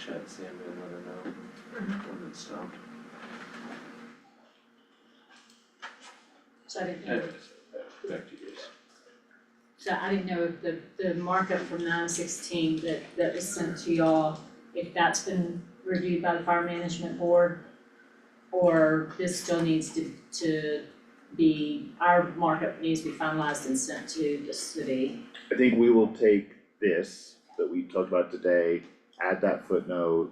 chat Sammy and let her know when it's stopped. So I didn't know, Back to you guys. so I didn't know if the markup from 916 that was sent to y'all, if that's been reviewed by the fire management board, or this still needs to be, our markup needs to be finalized and sent to the city. I think we will take this that we talked about today, add that footnote,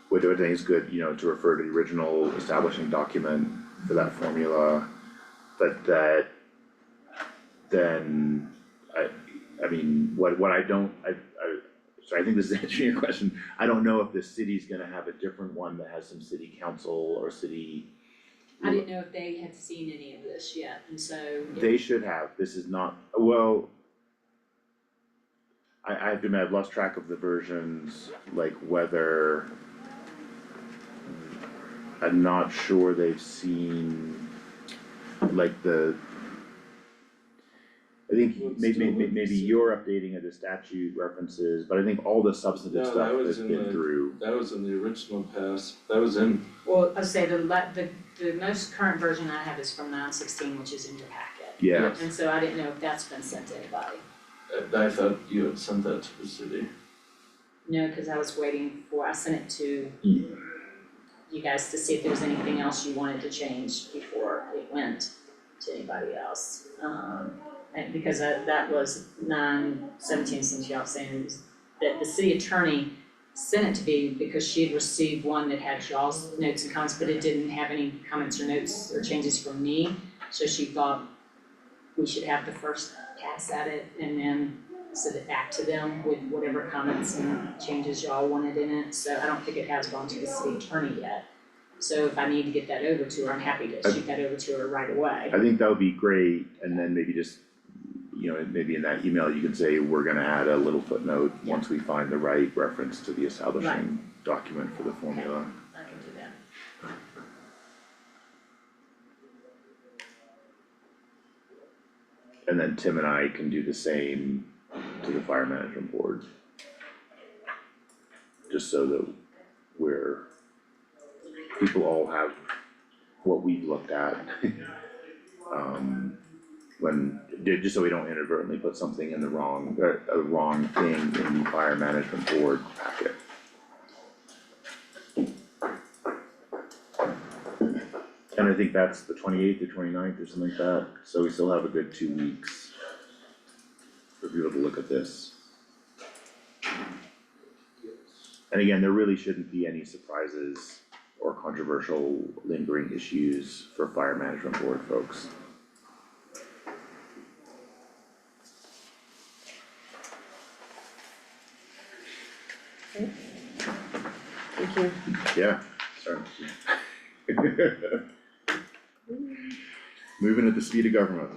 which I think is good, you know, to refer to the original establishing document for that formula. But that, then, I mean, what I don't, so I think this is answering your question, I don't know if the city's gonna have a different one that has some city council or city. I didn't know if they had seen any of this yet, and so. They should have, this is not, well, I have to admit, I've lost track of the versions, like whether, I'm not sure they've seen, like I think maybe you're updating of the statute references, but I think all the substantive No, stuff that was has in been the- through. That was in the original pass, that was in, Well, I'd say the most current version I have is from 916, which is in your packet. Yeah, And so I didn't know if that's been sent to anybody. I thought you had sent that to the city. No, cause I was waiting for, I sent it to you guys to see if there was anything else you wanted to change before it went to anybody else. And because that was 917, since y'all saying it was, that the city attorney sent it to me because she had received one that had y'all's notes and comments, but it didn't have any comments or notes or changes from me. So she thought we should have the first pass at it and then send it back to them with whatever comments and changes y'all wanted in it. So I don't think it has gone to the city attorney yet. So if I need to get that over to her, I'm happy to shoot that over to her right away. I think that would be great, and then maybe just, you know, maybe in that email you can say, we're gonna add a little footnote once we find the right reference to the establishing document for the formula. I can do that. And then Tim and I can do the same to the fire management board. Just so that people all have what we've looked at. Just so we don't inadvertently put something in the wrong, a wrong thing in the fire management board packet. And I think that's the 28th or 29th or something like that, so we still have a good 2 weeks for people to look at this. And again, there really shouldn't be any surprises or controversial lingering issues for fire management board folks. Thank you. Yeah, sorry. Moving at the speed of government.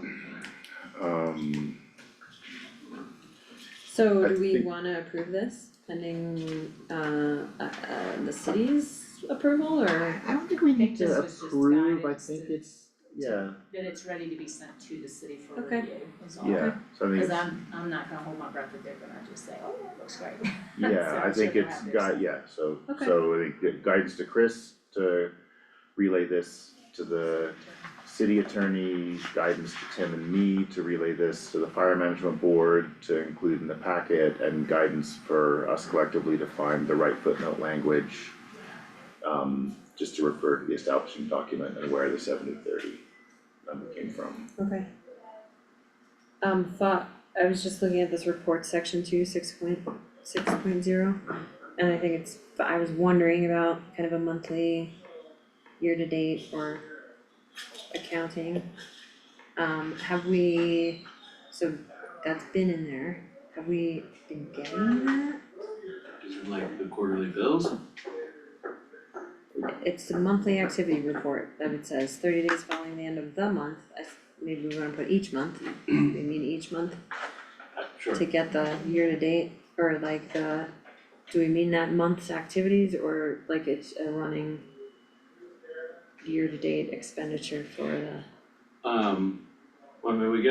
So I do we think- wanna approve this pending the city's approval or? I don't think we think need this to was just approve, I guidance think to- it's, yeah, That it's ready to be sent to the city for Okay. review, is all. yeah, so I think Cause it's, I'm not gonna hold my breath that they're gonna just say, oh, that looks great. yeah, So I I'm think sure they'll it's have got, theirs. yeah, so, Okay. so I think the guidance to Chris to relay this to the city attorney, guidance to Tim and me to relay this to the fire management board to include in the packet, and guidance for us collectively to find the right footnote language. Just to refer to the establishing document and where the 70/30 number came from. Okay. I was just looking at this report, section 2, 6.0, and I think I was wondering about kind of a monthly, year-to-date or accounting. So that's been in there, have we been getting that? Is it like the quarterly bills? It's the monthly activity report that it says 30 days following the end of the month, maybe we wanna put each month, we mean each month Sure. to get the year-to-date, or like do we mean that month's activities, or like it's a running year-to-date expenditure for the, Well, I mean, we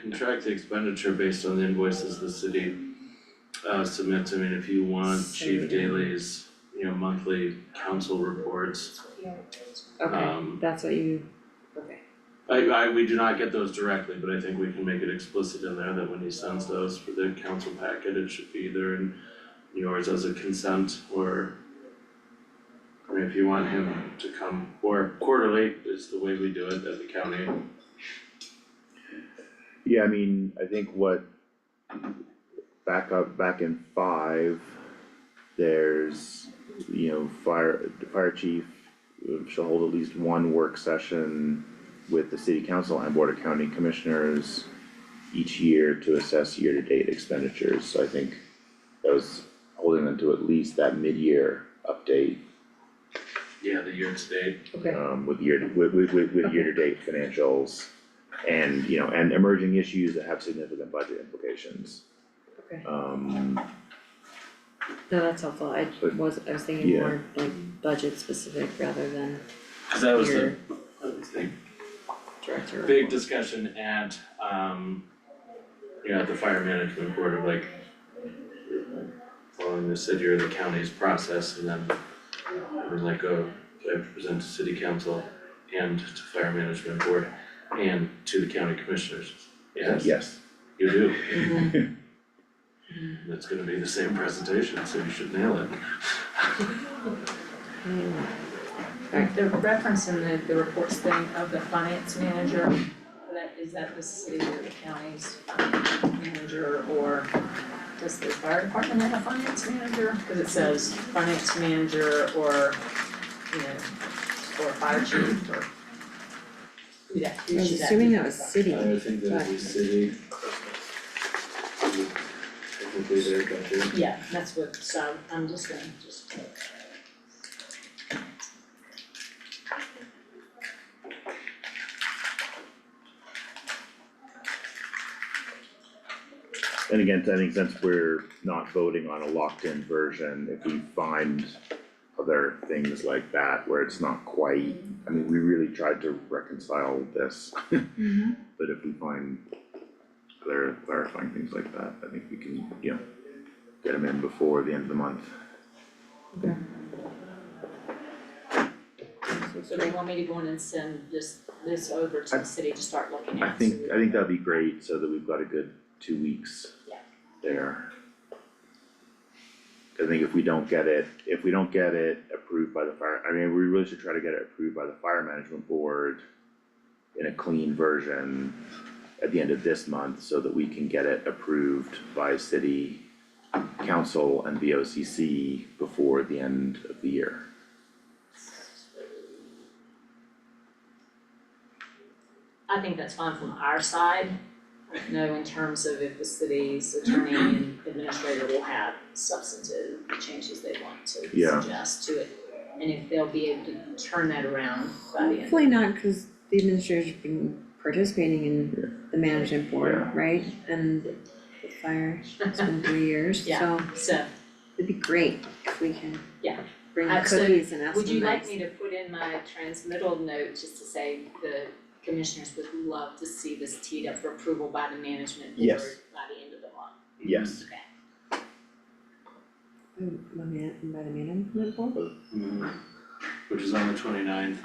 contract the expenditure based on the invoices the city submit to me if you want So, Chief yeah. Daly's, monthly council reports. Okay, that's what you, okay, We do not get those directly, but I think we can make it explicit in there that when he sends those for the council packet, it should be either in yours as a consent or if you want him to come, or quarterly is the way we do it at the county. Yeah, I mean, I think back in 5, there's, the fire chief shall hold at least one work session with the city council and board of county commissioners each year to assess year-to-date expenditures, so I think that was holding them to at least that mid-year update, Yeah, the year to date. okay, with year-to-date financials and, and emerging issues that have significant budget implications. okay, Um, no, that's helpful, I was thinking Yeah. more like budget specific rather than Cause that was your the director. big discussion at, at the fire management board of like, following the city or the county's process, and then we're like, I have to present to city council and to fire management board and to the county commissioners. Yes, yes. you do, Mhm. it's gonna be the same presentation, so you should nail it. The reference in the reports thing of the finance manager, is that the city or the county's finance manager, or does the fire department have a finance manager? Cause it says finance manager or, or fire chief or who that, who I was should that assuming be? that was city, I think that would be city. Technically they're got there. Yeah, that's what, so I'm just gonna And again, I think since we're not voting on a locked-in version, if we find other things like that where it's not quite, I mean, we really tried to reconcile this. But if we find clarifying things like that, I think we can, get them in before the end of the month. okay. So they want me to go in and send this over to the city to start looking at? I think that'd be great, so that we've got a good 2 weeks Yeah. there. I think if we don't get it approved by the fire, I mean, we really should try to get it approved by the fire management board in a clean version at the end of this month, so that we can get it approved by city council and BOCC before the end of the year. I think that's fine from our side. No, in terms of if the city's attorney and administrator will have substantive changes they want to Yeah. suggest to it. And if they'll be able to turn that around by the end. Hopefully not, cause the administrator's been participating in the management board, Yeah. right? And the fire, it's been 3 years, Yeah. so So, it'd be great if we can Yeah. bring So cookies and ask would you them like nice. me to put in my transmittal note just to say the commissioners would love to see this teed up for approval by the management board Yes. by the end of the month? Yes. Okay. By the management board? Which is on the 29th.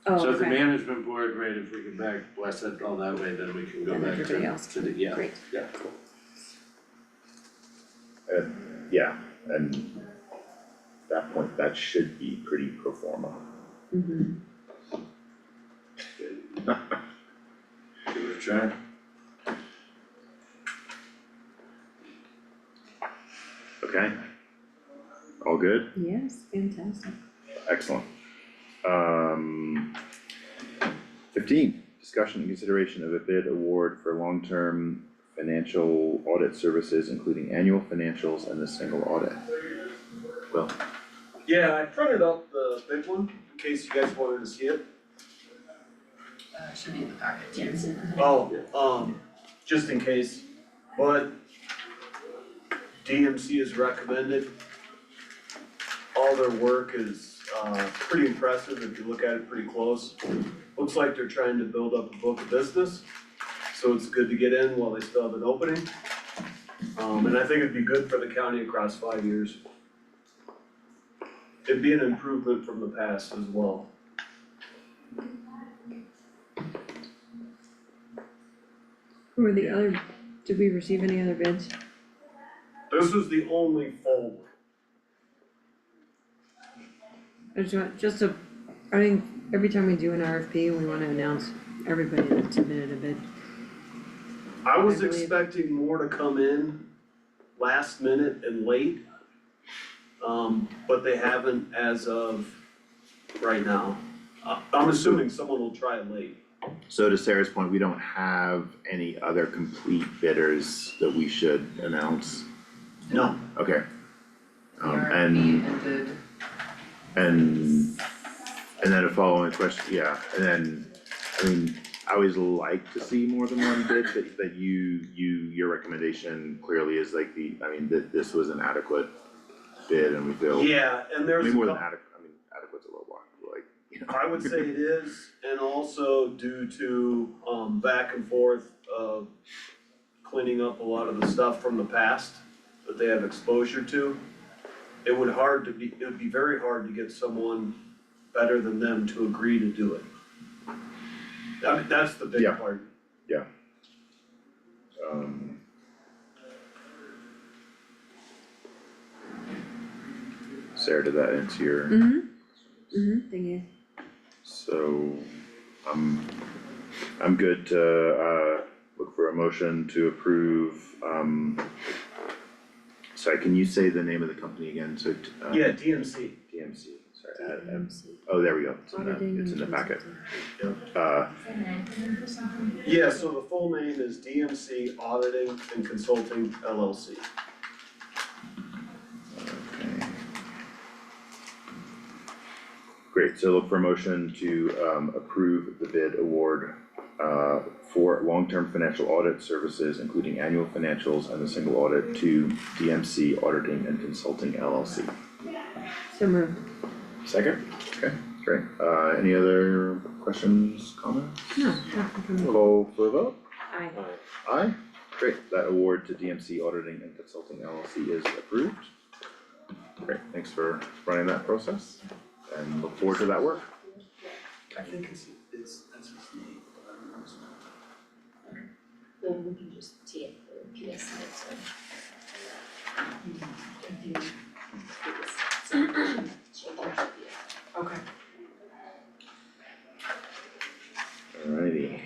Oh, So if the okay, management board, right, if we can bless it all that way, then we can go Then back everybody else to the, yeah, great. yeah. Yeah, and at that point, that should be pretty pro forma. Give it a try. Okay. All good? Yes, fantastic. Excellent. 15, discussion and consideration of a bid award for long-term financial audit services, including annual financials and the single audit. Well, Yeah, I printed out the big one in case you guys wanted to see it. Should be in the packet too. Yes. Oh, just in case, but DMC has recommended. All their work is, pretty impressive if you look at it pretty close. Looks like they're trying to build up a book of business, so it's good to get in while they still have an opening. And I think it'd be good for the county across 5 years. It'd be an improvement from the past as well. Who were the other, did we receive any other bids? This was the only full one. I just to, I think every time we do an RFP, we wanna announce everybody that submitted a bid. I was I believe- expecting more to come in last minute and late. But they haven't as of right now. I'm assuming someone will try it late. So to Sarah's point, we don't have any other complete bidders that we should announce, No. okay. The And RFP ended. and then a following question, yeah, and then, I mean, I always like to see more than one bid, that your recommendation clearly is like that this was an adequate bid and we feel. Yeah, and I there's mean, a more than couple, adequate, adequate's a low bar, like, you know. I would say it is, and also due to back and forth of cleaning up a lot of the stuff from the past that they have exposure to. It would be very hard to get someone better than them to agree to do it. I mean, that's the big Yeah. part. Sarah, did that answer your, Thank you. so, I'm good to, look for a motion to approve, sorry, can you say the name of the company again, so, Yeah, DMC. DMC, sorry, oh, there we go, it's in the packet. Yeah, so the full name is DMC Auditing and Consulting LLC. Okay. Great, so look for a motion to approve the bid award for long-term financial audit services, including annual financials and the single audit to DMC Auditing and Consulting LLC. So moved. Second? Okay, great. Any other questions, comments? No, nothing from me. Call for a vote? Aye. Aye, great, that award to DMC Auditing and Consulting LLC is approved. Great, thanks for running that process and look forward to that work. I think that's his name. Then we can just tee it for PS side, so. Okay. Alrighty.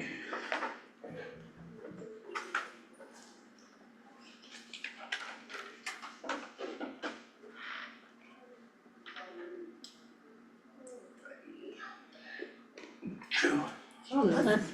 Oh, that's.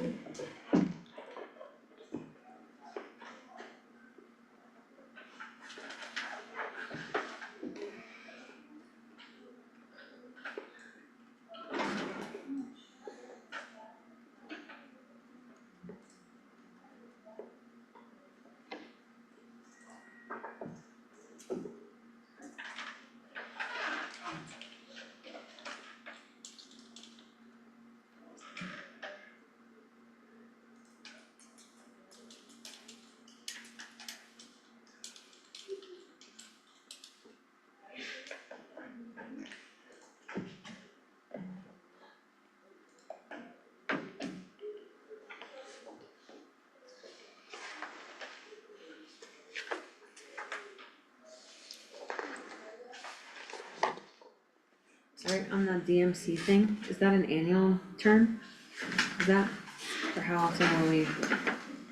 Sorry, on the DMC thing, is that an annual term? Is that, or how often will we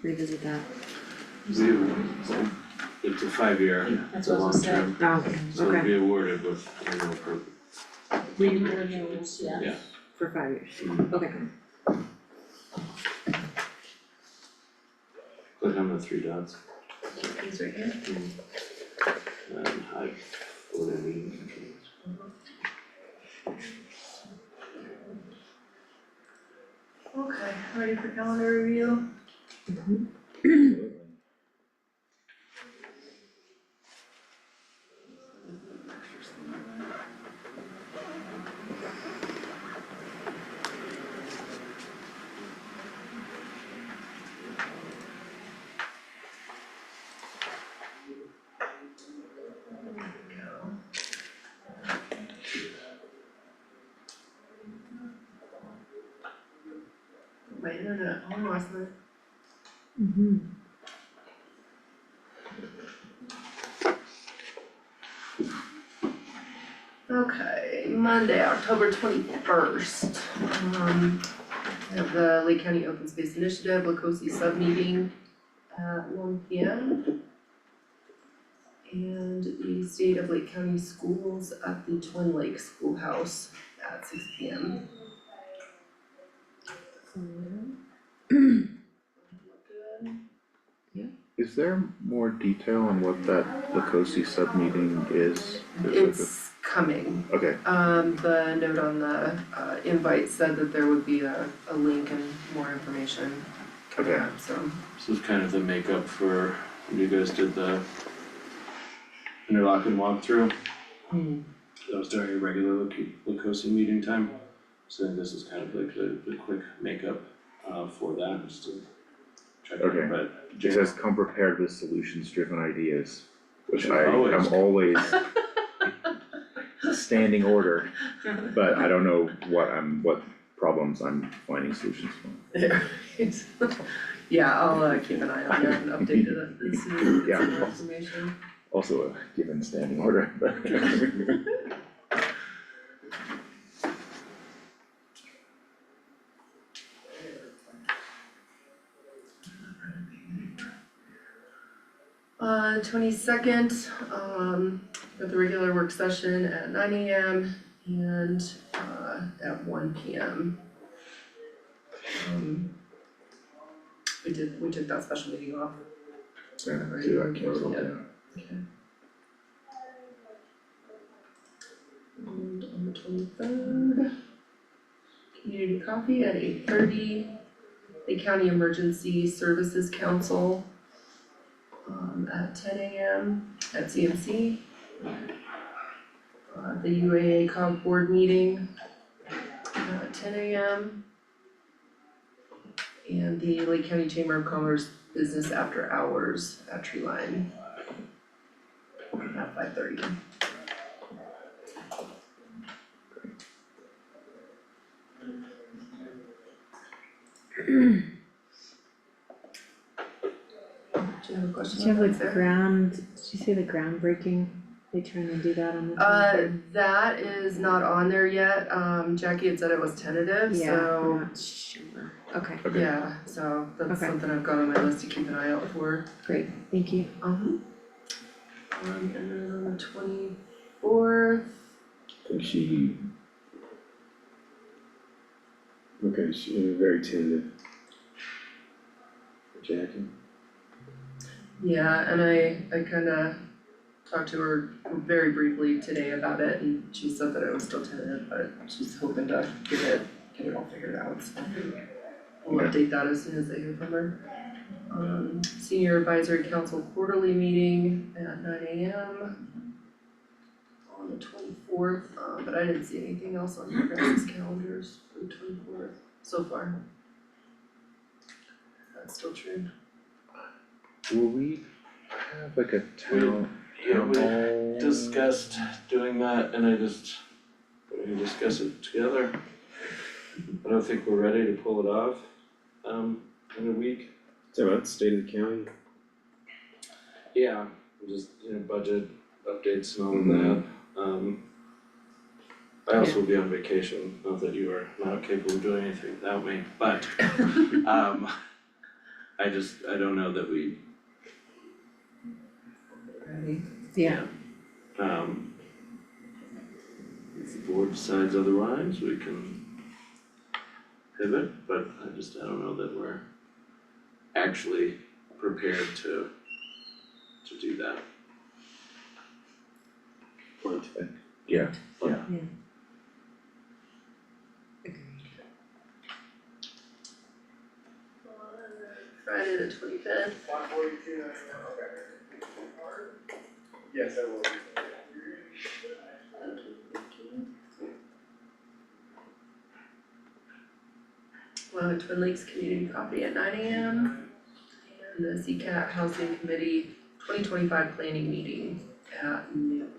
revisit that? It's a 5-year, That's it's a what I long was saying. term, Oh, so it'll okay, be awarded with annual approval. Renewals, yeah. Yeah. for 5 years, okay. Click on the 3 dots He's right here. and hide whatever you need. Okay, ready for calendar review? my internet on last night. Mm-hmm. Okay, Monday, October 21st. We have the Lake County Open Space Initiative, Bocosi sub-meeting at 1 p.m. And the State of Lake County Schools at the Twin Lakes Schoolhouse at 6 p.m. Is there more detail on what that Bocosi sub-meeting is? It's coming. Okay, The note on the invite said that there would be a link and more information coming Okay. up, so. This is kind of the makeup for when you guys did the interlock and walkthrough. That was during a regular Lacosi meeting time. So I think this is kind of like the quick makeup for that, just to check Okay. in, but it says come prepared with solutions-driven ideas, which Always. I'm always standing order, but I don't know what problems I'm finding solutions for. Yeah, yeah, I'll keep an eye on it and update it as soon as we get Yeah. some more information. Also a given standing order, but. On 22nd, got the regular work session at 9 a.m. and at 1 p.m. We took that special meeting off. Yeah, so I canceled, Yeah. yeah. Okay. And on the 23rd, community coffee at 8:30, the County Emergency Services Council at 10 a.m. at CMC. The UAA COG board meeting at 10 a.m. And the Lake County Chamber of Commerce Business After Hours at Tree Line at 5:30. Do you have a question Did you on have that, the Sarah? did you say the groundbreaking? They trying to do that on the 23rd? That is not on there yet, Jackie had said it was tentative, Yeah, so, I'm not sure. Okay, Okay. yeah, so that's Okay. something I've got on my list to keep an eye out for. great, thank you. And then on the 24th, I think she. Okay, she very tentative. Jackie. yeah, and I kinda talked to her very briefly today about it, and she said that it was still tentative, but she's hoping to get it all figured out, so. We'll Okay. update that as soon as I hear from her. Senior Advisory Council quarterly meeting at 9 a.m. on the 24th, but I didn't see anything else on your guys' calendars for the 24th so far. That's still true. Will we have like a town yeah, we hall? discussed doing that and we can discuss it together. I don't think we're ready to pull it off in a week. So about the state of the county. Yeah, just, budget updates and all of Mhm. that. I also will be on vacation, not that you are not capable of doing anything without me, but I don't know that we, Ready? Yeah. if the board decides otherwise, we can pivot, but I don't know that we're actually prepared to do that. Punt. Yeah, Friday the 25th. Yes, I will. Twin Lakes Community Coffee at 9 a.m. And the CCAT Housing Committee 2025 Planning Meeting at noon.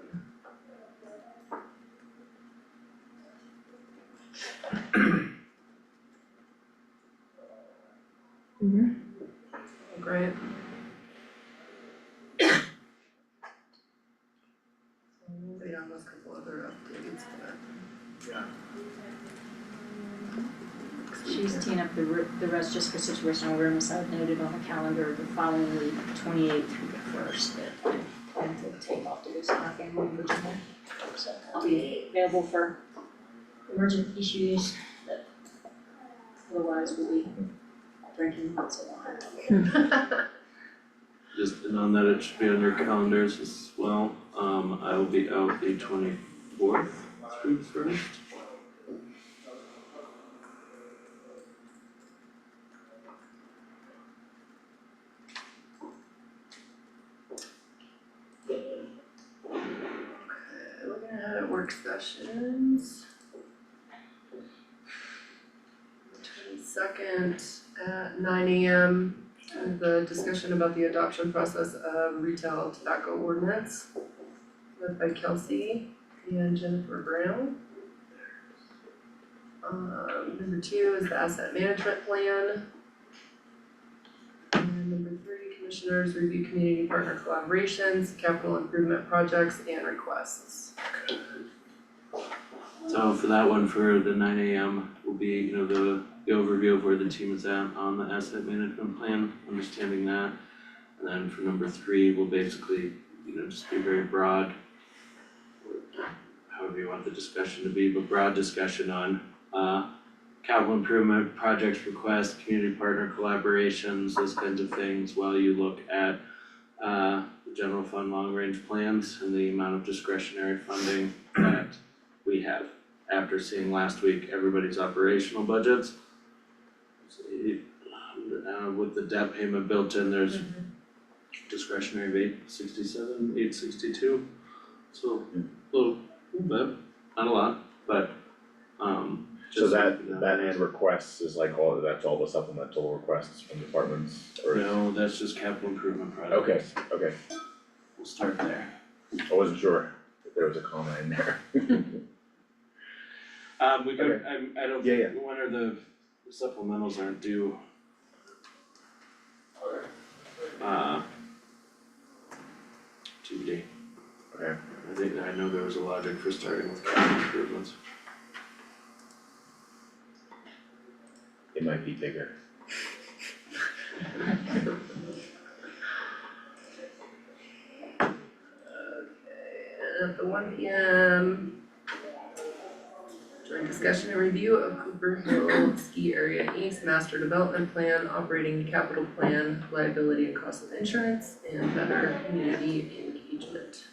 15 of the rest just for situational rooms, I've noted on the calendar the following week, 28th through the 1st, that I have to take off to do some of my family in Virginia. So I'll be available for emergent issues, but otherwise we'll be drinking lots of wine. Just and on that, it should be on your calendars as well. I will be out the 24th through the 1st. Looking ahead at work sessions. 22nd at 9 AM, the discussion about the adoption process of retail tobacco ordinance led by Kelsey and Jennifer Brown. Number 2 is the asset management plan. And number 3, commissioners review community partner collaborations, capital improvement projects and requests. So for that one, for the 9 AM will be, the overview of where the team is at on the asset management plan, understanding that. And then for number 3, we'll basically, just be very broad, however you want the discussion to be, but broad discussion on capital improvement, projects requests, community partner collaborations, those kinds of things, while you look at the general fund long range plans and the amount of discretionary funding that we have. After seeing last week everybody's operational budgets. With the debt payment built in, there's discretionary of 867, 862. So a little bit, not a lot, but So just that so you know, and requests is like that's all the supplemental requests from departments or? No, that's just capital improvement projects. Okay, We'll start there. I wasn't sure if there was a comma in there. We could, I don't Yeah, think, when are the supplementals aren't due? TBD. Okay, I know there was a logic for starting with capital improvements. it might be bigger. And at the 1 PM, during discussion and review of Cooper Hill Ski Area Inc.'s master development plan, operating capital plan, liability and cost of insurance, and better community engagement.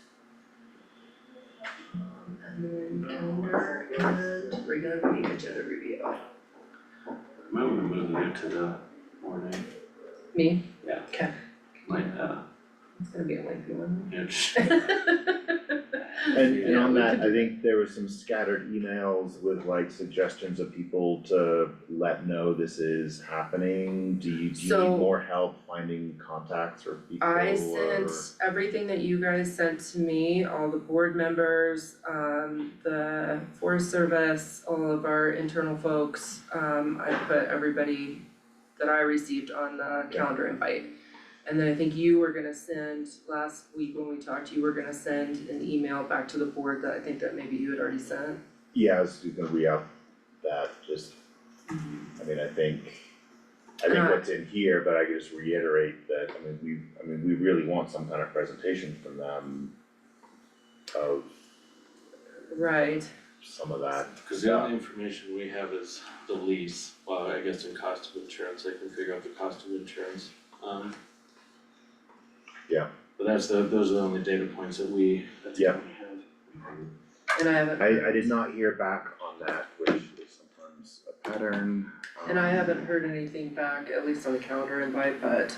And then calendar and regular meeting agenda review. Might wanna move it to the morning, Me? Yeah. Okay. might It's gonna be a lengthy one. itch. And Yeah, on we that, could- I think there was some scattered emails with like suggestions of people to let know this is happening. Do you need So- more help finding contacts or people I or? sent everything that you guys sent to me, all the board members, the Forest Service, all of our internal folks. I put everybody that I received on the calendar invite. And then I think you were gonna send, last week when we talked, you were gonna send an email back to the board that I think that maybe you had already sent. Yeah, I was gonna re-up that, just, I mean, I think what's in here, but I could just reiterate that, we really want some kind of presentation from them of Right. some of that Cause the only information we have is the lease, well, I guess in cost of insurance, I can figure out the cost of insurance, Yeah. But those are the only data points that we have. And I haven't. I did not hear back on that, which is sometimes a pattern. And I haven't heard anything back, at least on the calendar invite, but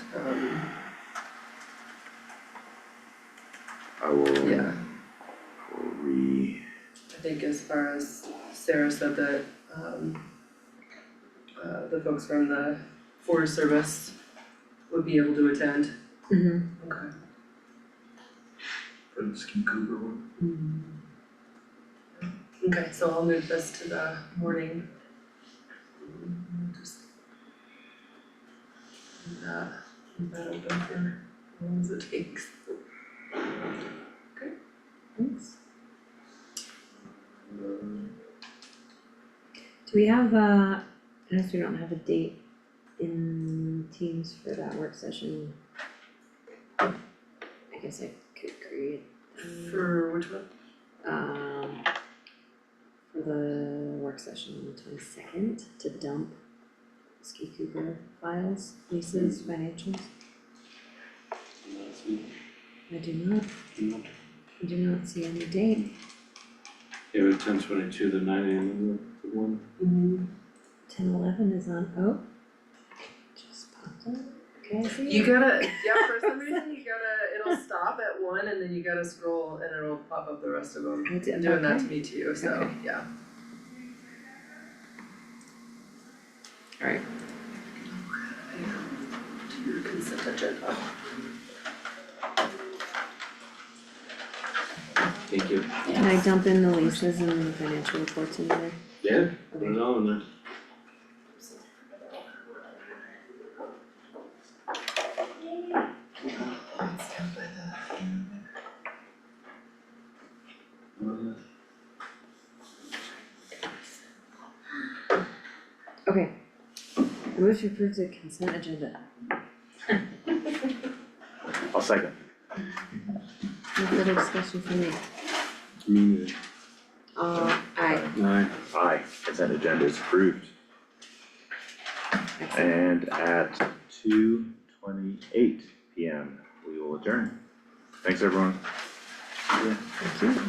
I will. yeah, I will I think as far as Sarah said that the folks from the Forest Service would be able to attend. Okay. For the Ski Cooper one. Okay, so I'll move this to the morning. Just leave that open for as long as it takes. Okay, thanks. Do we have I guess we don't have a date in Teams for that work session. I guess I could create, For which one? for the work session on the 22nd to dump Ski Cooper files, leases, financials. I do not see any date. Yeah, we have 10.22, the 9 AM, the one. 10:11 is on, oh, just popped up, okay, I see You it. gotta, yeah, for some reason you gotta, it'll stop at one and then you gotta scroll and it'll pop up the rest of them. I did, Doing that to okay. me too, so, Okay. yeah. Alright, To your consent agenda. Thank you. can I dump in the leases and the financial reports in there? Yeah, put it all in there. Okay. I move to approve the consent agenda. I'll second. No further discussion from me. Me Aye. Aye. Aye, consent agenda is approved. Excellent. And at 2:28 PM, we will adjourn. Thanks, everyone. Thank you.